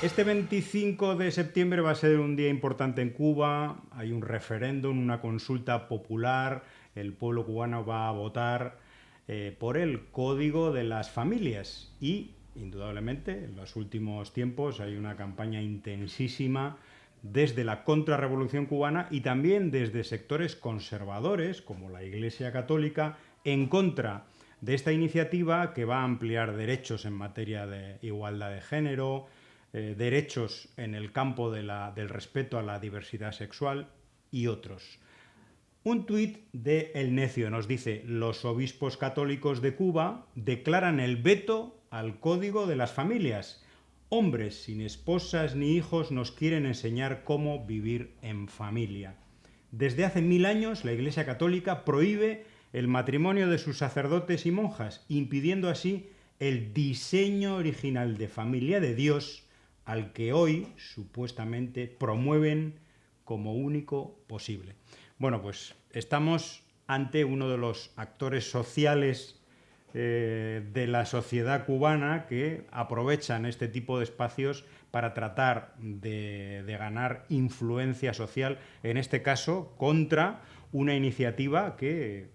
Este 25 de septiembre va a ser un día importante en Cuba. Hay un referéndum, una consulta popular. El pueblo cubano va a votar por el Código de las Familias. Y, indudablemente, en los últimos tiempos hay una campaña intensísima desde la contrarrevolución cubana y también desde sectores conservadores, como la Iglesia Católica, en contra de esta iniciativa que va a ampliar derechos en materia de igualdad de género, derechos en el campo del respeto a la diversidad sexual y otros. Un tuit de El Necio nos dice: los obispos católicos de Cuba declaran el veto al Código de las Familias. Hombres sin esposas ni hijos nos quieren enseñar cómo vivir en familia. Desde hace 1000 años la Iglesia Católica prohíbe el matrimonio de sus sacerdotes y monjas, impidiendo así el diseño original de familia de Dios, al que hoy supuestamente promueven como único posible. Bueno, pues estamos ante uno de los actores sociales de la sociedad cubana que aprovechan este tipo de espacios para tratar de ganar influencia social, en este caso contra una iniciativa que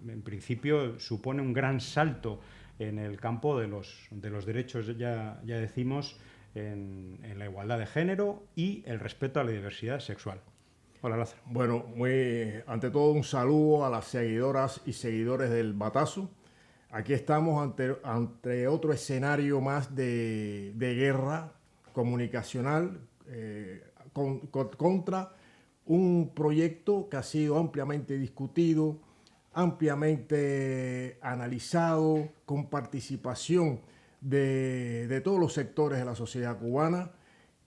en principio supone un gran salto en el campo de los derechos, ya decimos, en la igualdad de género y el respeto a la diversidad sexual. Hola, Lázaro. Bueno, ante todo un saludo a las seguidoras y seguidores del Batazo. Aquí estamos ante otro escenario más de guerra comunicacional contra un proyecto que ha sido ampliamente discutido, ampliamente analizado, con participación de todos los sectores de la sociedad cubana,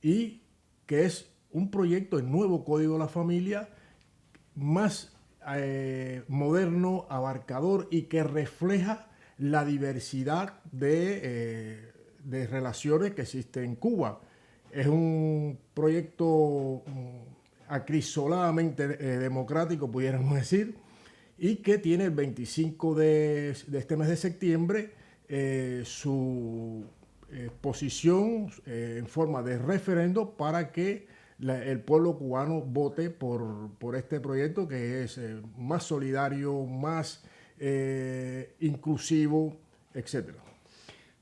y que es un proyecto, el nuevo Código de la Familia, más moderno, abarcador y que refleja la diversidad de relaciones que existen en Cuba. Es un proyecto acrisoladamente democrático, pudiéramos decir, y que tiene el 25 de este mes de septiembre su posición en forma de referendo para que el pueblo cubano vote por este proyecto, que es más solidario, más inclusivo, etcétera.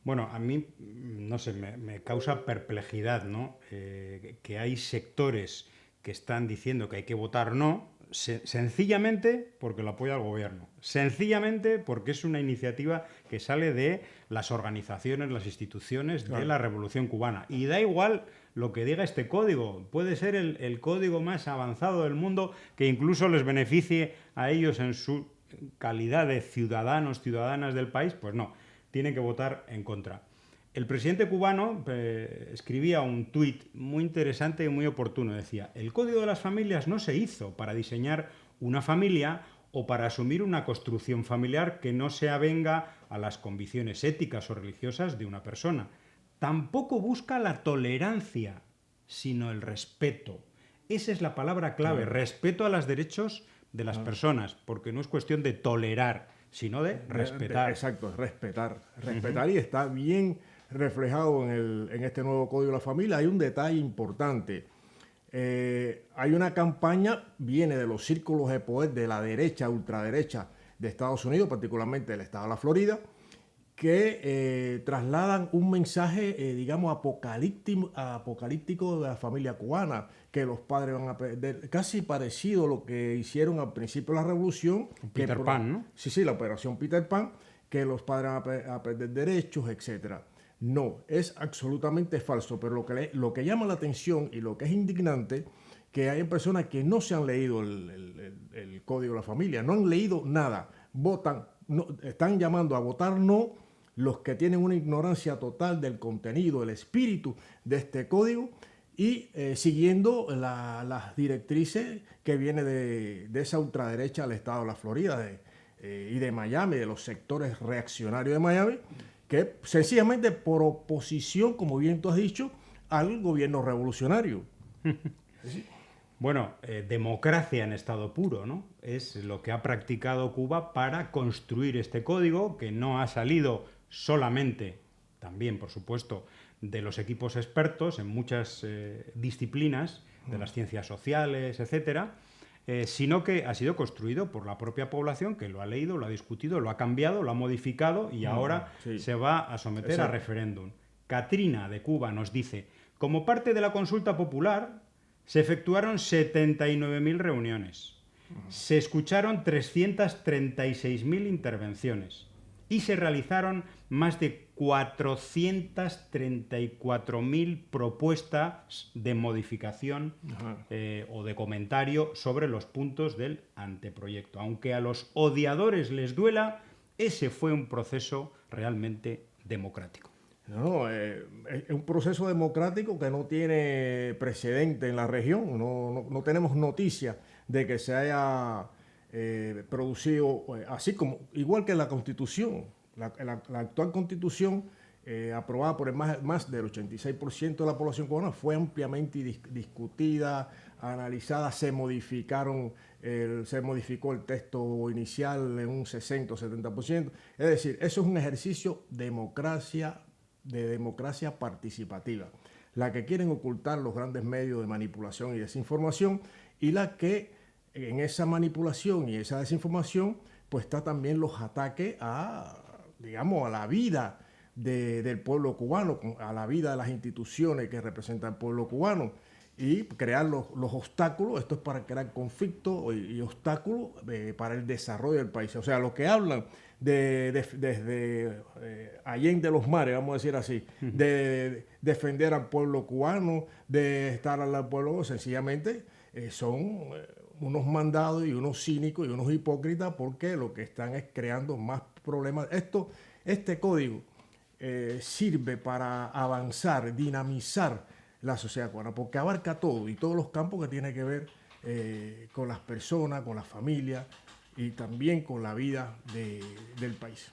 Bueno, a mí, no sé, me causa perplejidad, ¿no? Que hay sectores que están diciendo que hay que votar no, sencillamente porque lo apoya el gobierno, sencillamente porque es una iniciativa que sale de las organizaciones, las instituciones de la Revolución Cubana. Y da igual lo que diga este código, puede ser el código más avanzado del mundo, que incluso les beneficie a ellos en su calidad de ciudadanos, ciudadanas del país. Pues no, tienen que votar en contra. El presidente cubano escribía un tuit muy interesante y muy oportuno. Decía: el Código de las Familias no se hizo para diseñar una familia o para asumir una construcción familiar que no se avenga a las convicciones éticas o religiosas de una persona. Tampoco busca la tolerancia, sino el respeto. Esa es la palabra clave, respeto a los derechos de las personas, porque no es cuestión de tolerar, sino de respetar. Exacto, respetar, y está bien reflejado en este nuevo Código de la Familia. Hay un detalle importante. Hay una campaña, viene de los círculos de poder de la derecha, ultraderecha de Estados Unidos, particularmente del estado de la Florida, que trasladan un mensaje, digamos, apocalíptico de la familia cubana, que los padres van a perder, casi parecido a lo que hicieron al principio de la revolución. Peter Pan, ¿no? Sí, la operación Peter Pan, que los padres van a perder derechos, etcétera. No, es absolutamente falso, pero lo que llama la atención y lo que es indignante, que hay personas que no se han leído el Código de la Familia, no han leído nada, votan, no, están llamando a votar no los que tienen una ignorancia total del contenido, el espíritu de este código, y siguiendo las directrices que viene de esa ultraderecha del estado de la Florida y de Miami, de los sectores reaccionarios de Miami, que sencillamente por oposición, como bien tú has dicho, al gobierno revolucionario. ¿Sí? Bueno, democracia en estado puro, ¿no? Es lo que ha practicado Cuba para construir este código, que no ha salido solamente también, por supuesto, de los equipos expertos en muchas disciplinas, de las ciencias sociales, etcétera, sino que ha sido construido por la propia población que lo ha leído, lo ha discutido, lo ha cambiado, lo ha modificado y ahora se va a someter a referéndum. Katrina de Cuba nos dice, como parte de la consulta popular se efectuaron 79.000 reuniones, se escucharon 336.000 intervenciones y se realizaron más de 434.000 propuestas de modificación o de comentario sobre los puntos del anteproyecto. Aunque a los odiadores les duela, ese fue un proceso realmente democrático. No, es un proceso democrático que no tiene precedente en la región. No tenemos noticia de que se haya producido así como, igual que la Constitución. La actual Constitución, aprobada por más del 86% de la población cubana, fue ampliamente discutida, analizada, se modificó el texto inicial en un 60 o 70%. Es decir, eso es un ejercicio de democracia participativa, la que quieren ocultar los grandes medios de manipulación y desinformación, y la que en esa manipulación y esa desinformación pues está también los ataques a la vida del pueblo cubano, a la vida de las instituciones que representan al pueblo cubano, y crear los obstáculos. Esto es para crear conflictos y obstáculos para el desarrollo del país. O sea, lo que hablan desde Allende los mares, vamos a decir así, de defender al pueblo cubano, de estar al lado del pueblo, sencillamente son unos mandados y unos cínicos y unos hipócritas, porque lo que están es creando más problemas. Este código sirve para avanzar, dinamizar la sociedad cubana, porque abarca todo y todos los campos que tienen que ver con las personas, con las familias y también con la vida del país.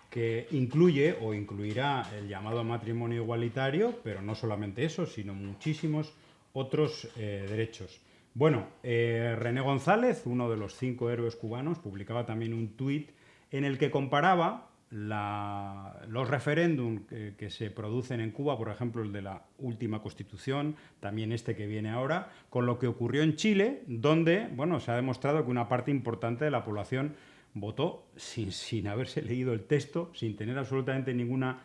Que incluye o incluirá el llamado matrimonio igualitario, pero no solamente eso, sino muchísimos otros derechos. Bueno, René González, uno de los 5 héroes cubanos, publicaba también un tuit en el que comparaba los referéndums que se producen en Cuba, por ejemplo el de la última Constitución, también este que viene ahora, con lo que ocurrió en Chile, donde se ha demostrado que una parte importante de la población votó sin haberse leído el texto, sin tener absolutamente ninguna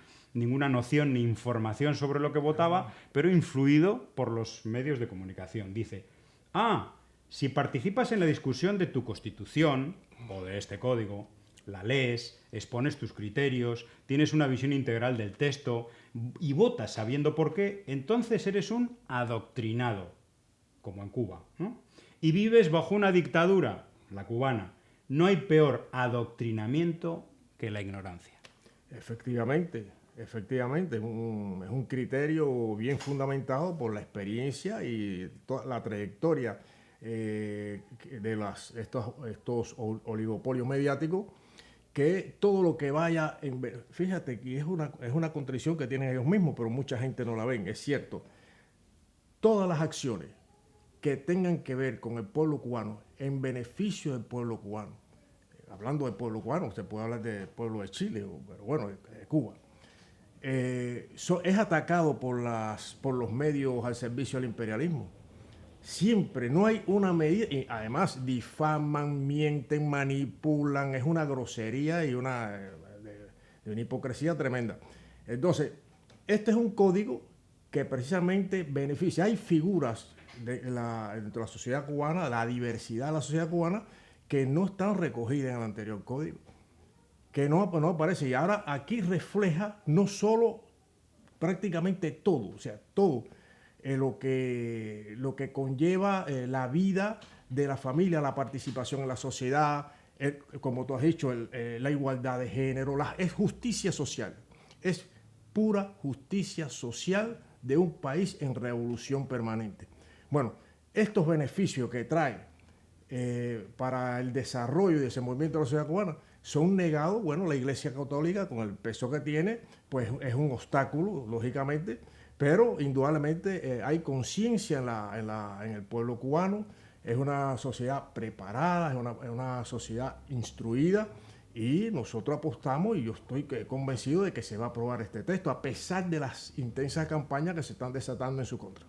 noción ni información sobre lo que votaba, pero influido por los medios de comunicación. Dice, si participas en la discusión de tu Constitución o de este código, la lees, expones tus criterios, tienes una visión integral del texto y votas sabiendo por qué, entonces eres un adoctrinado, como en Cuba, ¿no? Y vives bajo una dictadura, la cubana. No hay peor adoctrinamiento que la ignorancia. Efectivamente, es un criterio bien fundamentado por la experiencia y toda la trayectoria de estos oligopolios mediáticos, que todo lo que vaya fíjate que es una contradicción que tienen ellos mismos, pero mucha gente no la ven, es cierto. Todas las acciones que tengan que ver con el pueblo cubano, en beneficio del pueblo cubano, hablando del pueblo cubano, se puede hablar del pueblo de Chile, pero bueno, de Cuba, es atacado por los medios al servicio del imperialismo. Siempre, no hay una medida, y además difaman, mienten, manipulan, es una grosería y de una hipocresía tremenda. Entonces, este es un código que precisamente beneficia. Hay figuras dentro de la sociedad cubana, la diversidad de la sociedad cubana, que no están recogidas en el anterior código, que no aparece. Y ahora aquí refleja no solo prácticamente todo, o sea, todo lo que conlleva la vida de la familia, la participación en la sociedad, como tú has dicho, la igualdad de género, es justicia social, es pura justicia social de un país en revolución permanente. Bueno, estos beneficios que trae para el desarrollo y desenvolvimiento de la sociedad cubana son negados. Bueno, la Iglesia Católica, con el peso que tiene, pues es un obstáculo, lógicamente, pero indudablemente hay conciencia en el pueblo cubano. Es una sociedad preparada, es una sociedad instruida, Y nosotros apostamos, y yo estoy convencido de que se va a aprobar este texto, a pesar de las intensas campañas que se están desatando en su contra.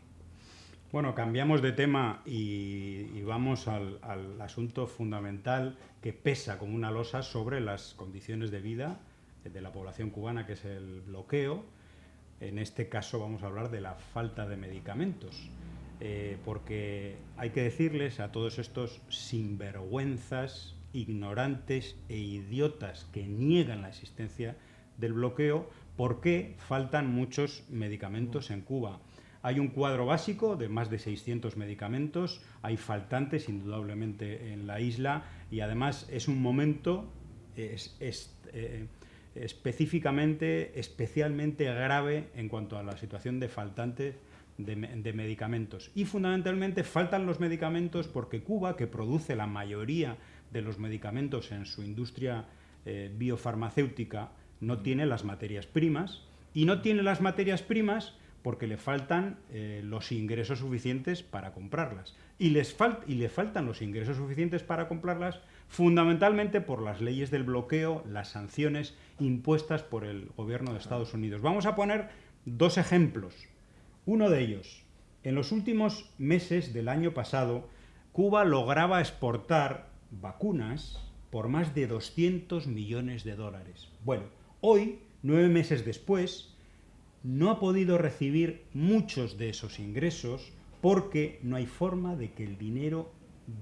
Bueno, cambiamos de tema y vamos al asunto fundamental que pesa como una losa sobre las condiciones de vida de la población cubana, que es el bloqueo. En este caso vamos a hablar de la falta de medicamentos, porque hay que decirles a todos estos sinvergüenzas, ignorantes e idiotas que niegan la existencia del bloqueo, por qué faltan muchos medicamentos en Cuba. Hay un cuadro básico de más de 600 medicamentos, hay faltantes indudablemente en la isla y además es un momento especialmente grave en cuanto a la situación de faltantes de medicamentos. Y fundamentalmente faltan los medicamentos porque Cuba, que produce la mayoría de los medicamentos en su industria biofarmacéutica, no tiene las materias primas, y no tiene las materias primas porque le faltan los ingresos suficientes para comprarlas. Y le faltan los ingresos suficientes para comprarlas fundamentalmente por las leyes del bloqueo, las sanciones impuestas por el gobierno de Estados Unidos. Vamos a poner dos ejemplos. Uno de ellos, en los últimos meses del año pasado, Cuba lograba exportar vacunas por más de 200 millones de dólares. Bueno, hoy, 9 meses después, no ha podido recibir muchos de esos ingresos porque no hay forma de que el dinero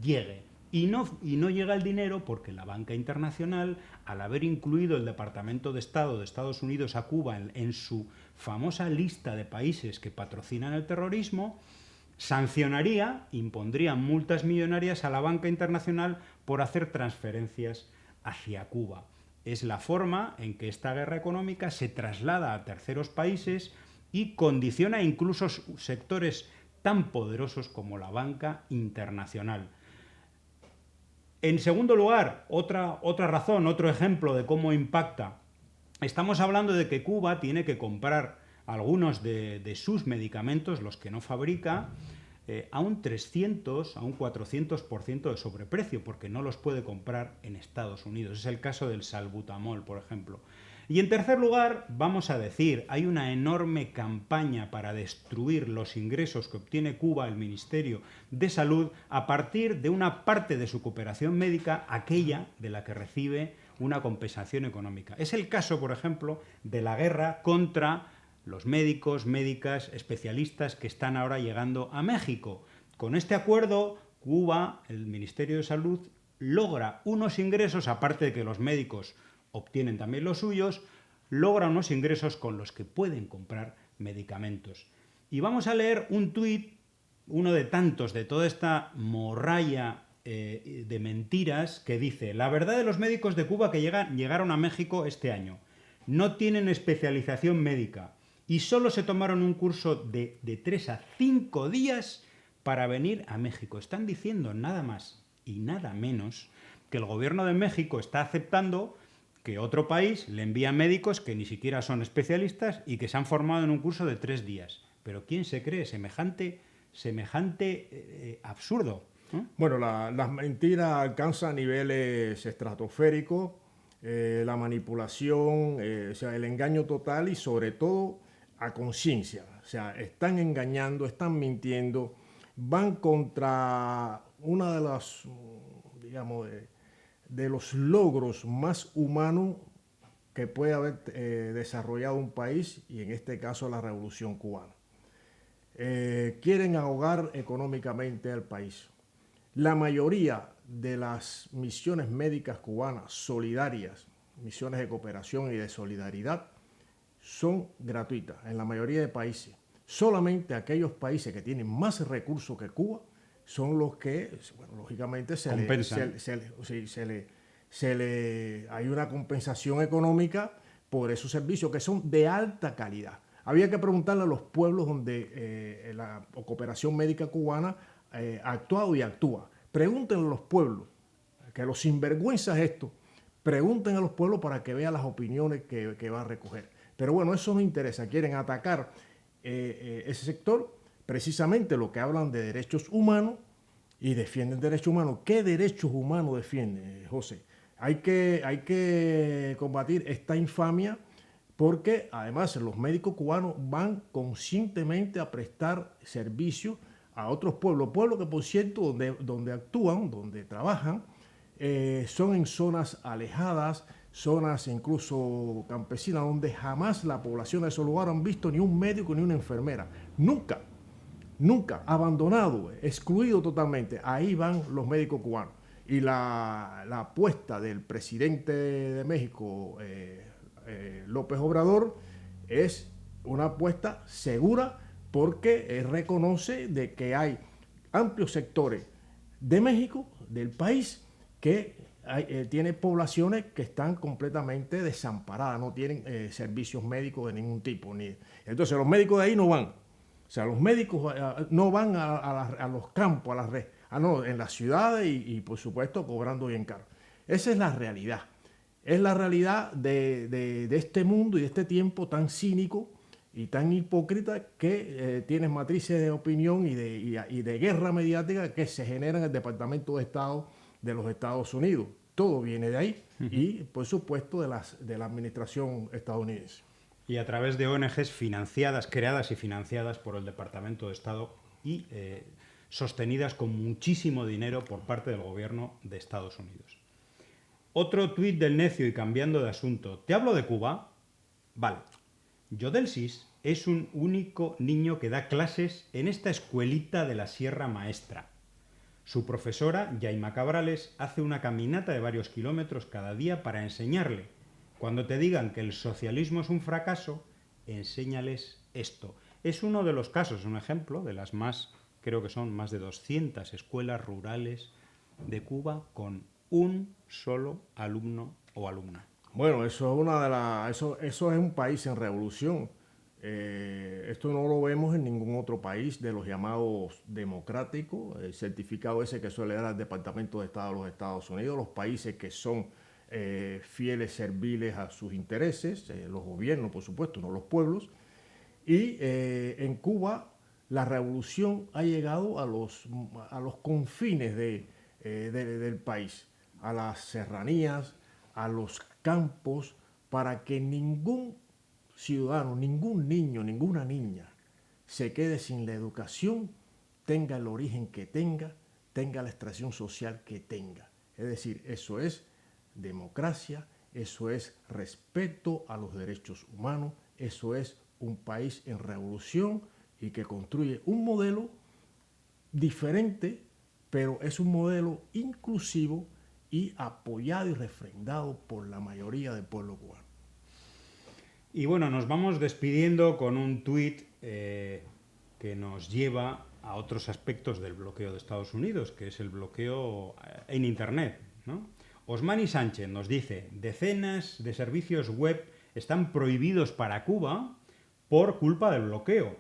llegue. Y no llega el dinero porque la banca internacional, al haber incluido el Departamento de Estado de Estados Unidos a Cuba en su famosa lista de países que patrocinan el terrorismo, sancionaría, impondría multas millonarias a la banca internacional por hacer transferencias hacia Cuba. Es la forma en que esta guerra económica se traslada a terceros países y condiciona incluso sectores tan poderosos como la banca internacional. En segundo lugar, otra razón, otro ejemplo de cómo impacta. Estamos hablando de que Cuba tiene que comprar algunos de sus medicamentos, los que no fabrica, a un 300, a un 400% de sobreprecio, porque no los puede comprar en Estados Unidos. Es el caso del salbutamol, por ejemplo. Y en tercer lugar, vamos a decir, hay una enorme campaña para destruir los ingresos que obtiene Cuba, el Ministerio de Salud, a partir de una parte de su cooperación médica, aquella de la que recibe una compensación económica. Es el caso, por ejemplo, de la guerra contra los médicos, médicas, especialistas que están ahora llegando a México. Con este acuerdo, Cuba, el Ministerio de Salud, logra unos ingresos, aparte de que los médicos obtienen también los suyos, logra unos ingresos con los que pueden comprar medicamentos. Y vamos a leer un tuit, uno de tantos de toda esta morralla de mentiras, que dice: la verdad de los médicos de Cuba que llegaron a México este año. No tienen especialización médica y solo se tomaron un curso de 3 a 5 días para venir a México. Están diciendo nada más y nada menos que el gobierno de México está aceptando que otro país le envía médicos que ni siquiera son especialistas y que se han formado en un curso de 3 días. Pero ¿quién se cree semejante absurdo? ¿No? Bueno, las mentiras alcanzan niveles estratosféricos, la manipulación, o sea, el engaño total y sobre todo a conciencia. O sea, están engañando, están mintiendo, van contra una de las, digamos, de los logros más humanos que puede haber desarrollado un país, y en este caso la Revolución Cubana. Quieren ahogar económicamente al país. La mayoría de las misiones médicas cubanas solidarias, misiones de cooperación y de solidaridad, son gratuitas en la mayoría de países. Solamente aquellos países que tienen más recursos que Cuba son los que, bueno, lógicamente hay una compensación económica por esos servicios que son de alta calidad. Había que preguntarle a los pueblos donde la cooperación médica cubana ha actuado y actúa. Pregúntenle a los pueblos, que los sinvergüenzas esto, pregunten a los pueblos para que vean las opiniones que va a recoger. Pero bueno, eso no interesa. Quieren atacar ese sector, precisamente lo que hablan de derechos humanos y defienden derechos humanos. ¿Qué derechos humanos defienden, José? hay que combatir esta infamia porque además los médicos cubanos van conscientemente a prestar servicio a otros pueblos que por cierto donde actúan, donde trabajan, son en zonas alejadas, zonas incluso campesinas, donde jamás la población de esos lugares han visto ni un médico ni una enfermera. Nunca, nunca, abandonado, excluido totalmente. Ahí van los médicos cubanos. Y la apuesta del presidente de México, López Obrador, es una apuesta segura porque reconoce de que hay amplios sectores de México, del país, que tiene poblaciones que están completamente desamparadas, no tienen servicios médicos de ningún tipo. Entonces los médicos de ahí no van. O sea, los médicos no van a los campos, a las redes, no, en las ciudades y por supuesto cobrando bien caro. Esa es la realidad. Es la realidad de este mundo y de este tiempo tan cínico y tan hipócrita que tiene matrices de opinión y de guerra mediática que se genera en el Departamento de Estado de los Estados Unidos. Todo viene de ahí y, por supuesto, de la administración estadounidense. Y a través de ONGs financiadas, creadas y financiadas por el Departamento de Estado y sostenidas con muchísimo dinero por parte del gobierno de Estados Unidos. Otro tuit del necio y cambiando de asunto. ¿Te hablo de Cuba? Vale. Yodelsis es un único niño que da clases en esta escuelita de la Sierra Maestra. Su profesora, Yaima Cabrales, hace una caminata de varios kilómetros cada día para enseñarle. Cuando te digan que el socialismo es un fracaso, enséñales esto. Es uno de los casos, un ejemplo de las más, creo que son más de 200 escuelas rurales de Cuba con un solo alumno o alumna. Bueno, eso es un país en revolución. Esto no lo vemos en ningún otro país de los llamados democráticos, el certificado ese que suele dar el Departamento de Estado de los Estados Unidos, los países que son fieles, serviles a sus intereses, los gobiernos, por supuesto, no los pueblos. Y en Cuba la revolución ha llegado a los confines del país, a las serranías, a los campos, para que ningún ciudadano, ningún niño, ninguna niña se quede sin la educación, tenga el origen que tenga la extracción social que tenga. Es decir, eso es democracia, eso es respeto a los derechos humanos, eso es un país en revolución y que construye un modelo diferente, pero es un modelo inclusivo y apoyado y refrendado por la mayoría del pueblo cubano. Y bueno, nos vamos despidiendo con un tuit que nos lleva a otros aspectos del bloqueo de Estados Unidos, que es el bloqueo en Internet, ¿no? Osmani Sánchez nos dice: decenas de servicios web están prohibidos para Cuba por culpa del bloqueo.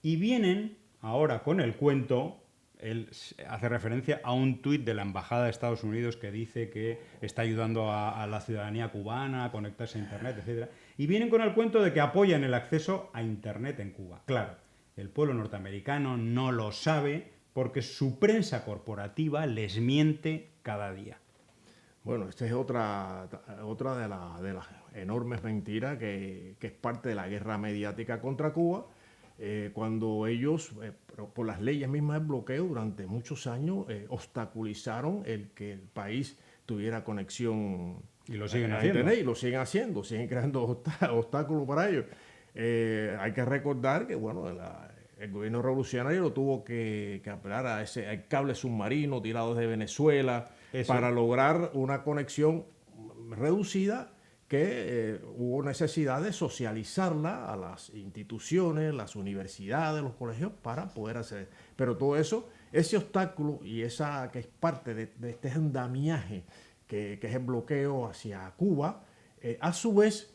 Y vienen ahora con el cuento. Él hace referencia a un tuit de la Embajada de Estados Unidos que dice que está ayudando a la ciudadanía cubana a conectarse a Internet, etc. Y vienen con el cuento de que apoyan el acceso a Internet en Cuba. Claro, el pueblo norteamericano no lo sabe porque su prensa corporativa les miente cada día. Bueno, esta es otra de las enormes mentiras que es parte de la guerra mediática contra Cuba. Cuando ellos, por las leyes mismas del bloqueo, durante muchos años obstaculizaron el que el país tuviera conexión y lo siguen a haciendo. Internet, y lo siguen haciendo, siguen creando obstáculos para ellos. Hay que recordar que bueno, el gobierno revolucionario lo tuvo que apelar al cable submarino tirado desde Venezuela. Eso. Para lograr una conexión reducida que hubo necesidad de socializarla a las instituciones, las universidades, los colegios para poder hacer. Pero todo eso, ese obstáculo y esa que es parte de este andamiaje que es el bloqueo hacia Cuba, a su vez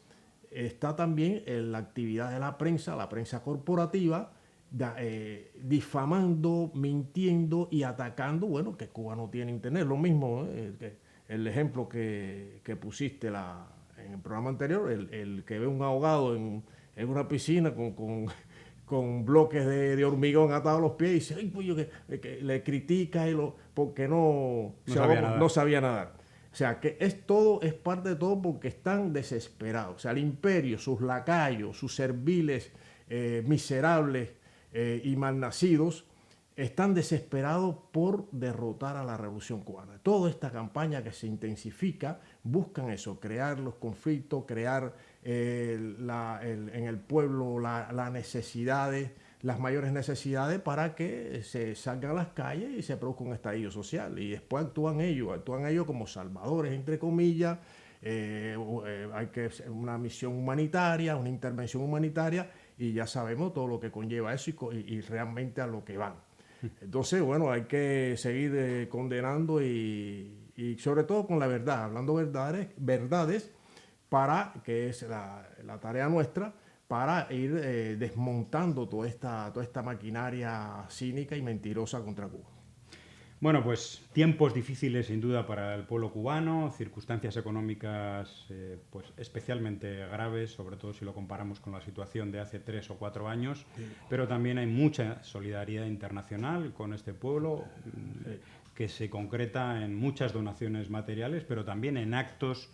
está también en la actividad de la prensa corporativa, difamando, mintiendo y atacando, bueno, que Cuba no tiene internet. Lo mismo, el ejemplo que pusiste en el programa anterior, el que ve un ahogado en una piscina con bloques de hormigón atados a los pies y dice, ay, pues que le critica porque no sabía nadar. O sea, que es parte de todo porque están desesperados. O sea, el imperio, sus lacayos, sus serviles miserables y malnacidos, están desesperados por derrotar a la Revolución Cubana. Toda esta campaña que se intensifica buscan eso, crear los conflictos, crear en el pueblo las necesidades, las mayores necesidades para que se salgan a las calles y se produzca un estallido social. Y después actúan ellos como salvadores, entre comillas. Hay que hacer una misión humanitaria, una intervención humanitaria, y ya sabemos todo lo que conlleva eso y realmente a lo que van. Entonces, bueno, hay que seguir condenando y sobre todo con la verdad, hablando verdades para, que es la tarea nuestra, para ir desmontando toda esta maquinaria cínica y mentirosa contra Cuba. Bueno, pues tiempos difíciles sin duda para el pueblo cubano, circunstancias económicas pues especialmente graves, sobre todo si lo comparamos con la situación de hace 3 o 4 años, pero también hay mucha solidaridad internacional con este pueblo que se concreta en muchas donaciones materiales, pero también en actos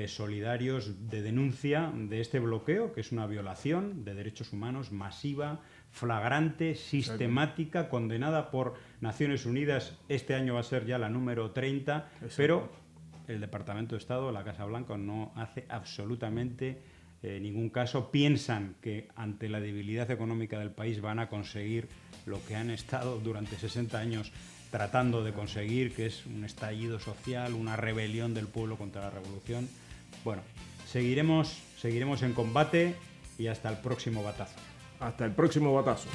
solidarios de denuncia de este bloqueo, que es una violación de derechos humanos masiva, flagrante, sistemática, condenada por Naciones Unidas. Este año va a ser ya la número 30, pero el Departamento de Estado, la Casa Blanca, no hace absolutamente ningún caso. Piensan que ante la debilidad económica del país van a conseguir lo que han estado durante 60 años tratando de conseguir, que es un estallido social, una rebelión del pueblo contra la revolución. Bueno, seguiremos en combate y hasta el próximo batazo. Hasta el próximo batazo.